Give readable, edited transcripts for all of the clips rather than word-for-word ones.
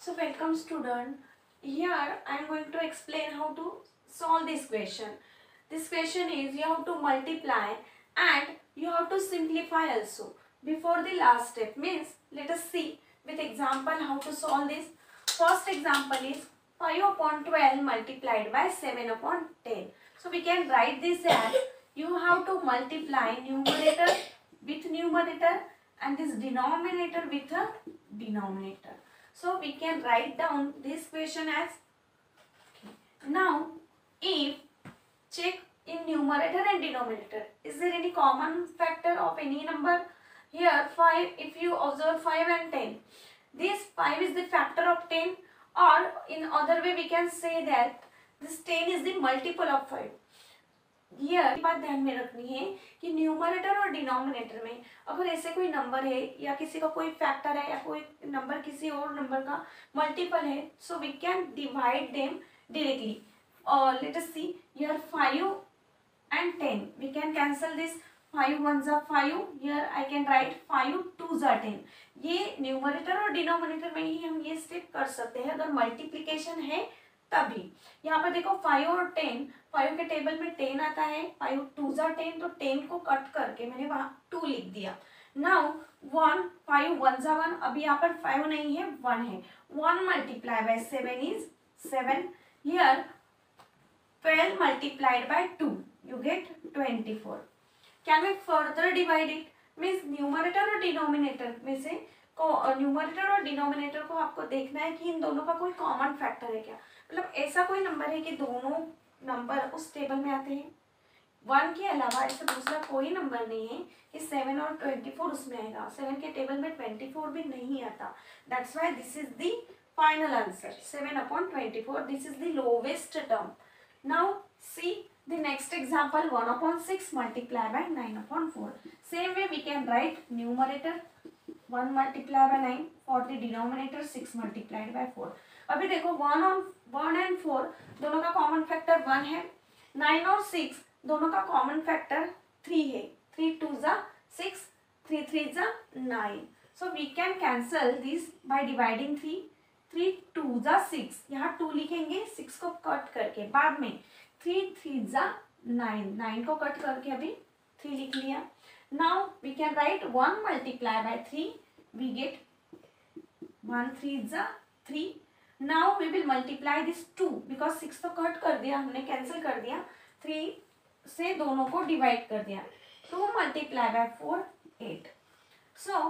So welcome student. Here I am going to explain how to solve this question. This question is you have to multiply and you have to simplify also. Before the last step means let us see with example how to solve this. First example is 5 upon 12 multiplied by 7 upon 10. So we can write this as you have to multiply numerator with numerator and this denominator with a denominator. So we can write down this question as now if check in numerator and denominator, is there any common factor of any number? Here 5, if you observe 5 and 10, this 5 is the factor of 10, or in other way we can say that this 10 is the multiple of 5. ये बात ध्यान में रखनी है कि numerator और denominator में अगर ऐसे कोई नंबर है या किसी का कोई फैक्टर है या कोई नंबर किसी और नंबर का मल्टीपल है, so we can divide them directly. Let us see here 5 and 10, we can cancel this. 5 1s are 5, here I can write 5 2s are 10. ये न्यूमरेटर और डिनोमिनेटर में ही हम ये स्टेप कर सकते हैं अगर मल्टीप्लिकेशन है तभी. यहाँ पर देखो 5 और 10, 5 के टेबल में 10 आता है, 5 2s are 10, तो 10 को कट करके मैंने वहाँ 2 लिख दिया. नाउ 1 5 1s are 1, अभी यहाँ पर 5 नहीं है 1 है. 1 multiply by 7 is 7. Here 12 multiplied by 2, you get 24. Can we further divide it? Means numerator और denominator में से न्यूमरेटर और डिनोमिनेटर को आपको देखना है कि इन दोनों का कोई कॉमन फैक्टर है क्या. मतलब ऐसा कोई नंबर है कि दोनों नंबर उस टेबल में आते हैं. 1 के अलावा ऐसा दूसरा कोई नंबर नहीं है कि 7 और 24 उसमें आएगा. 7 के टेबल में 24 भी नहीं आता. That's why this is the final answer 7 upon 24. This is the lowest term. Now see the next example, 1 upon 6 multiply by 9 upon 4. Same way we can write numerator 1 multiply by 9, for the denominator 6 multiplied by 4. अभी देखो 1 and 4 दोनों का common factor 1 है. 9 और 6 दोनों का common factor 3 है. 3 2s are 6, 3 3s are 9. So we can cancel this by dividing 3. 3 2s are 6, यहाँ 2 लिखेंगे 6 को कट करके. बाद में 3 3s are 9, 9 को कट करके अभी 3 लिख लिया. Now we can write 1 multiply by 3, we get 1 3s are 3. Now we will multiply this 2 because 6 तो कट कर दिया हमने, कैंसिल कर दिया. 3 से दोनों को डिवाइड कर दिया. 2 multiply by 4 8. So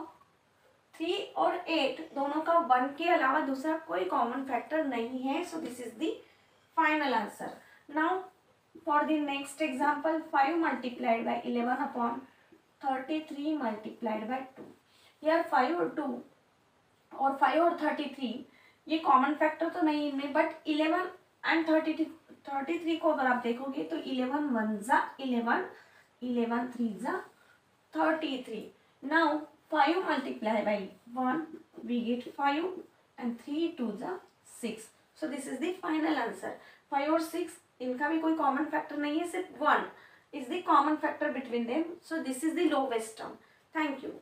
3 और 8 दोनों का 1 के अलावा दूसरा कोई कॉमन फैक्टर नहीं है. So this is the final answer. Now for the next example 5 multiplied by 11 upon 33 multiplied by 2. यार 5 और 2 और 5 और 33 ये कॉमन फैक्टर तो नहीं इनमें, बट 11 एंड 33 को अगर आप देखोगे तो 11 1s are 11, 11 3s are 33. Now 5 multiply by 1, we get 5 and 3 2s are 6. So this is the final answer. 5 और 6 इनका भी कोई common factor नहीं है, सिर्फ 1 is the common factor between them. So this is the lowest term. Thank you.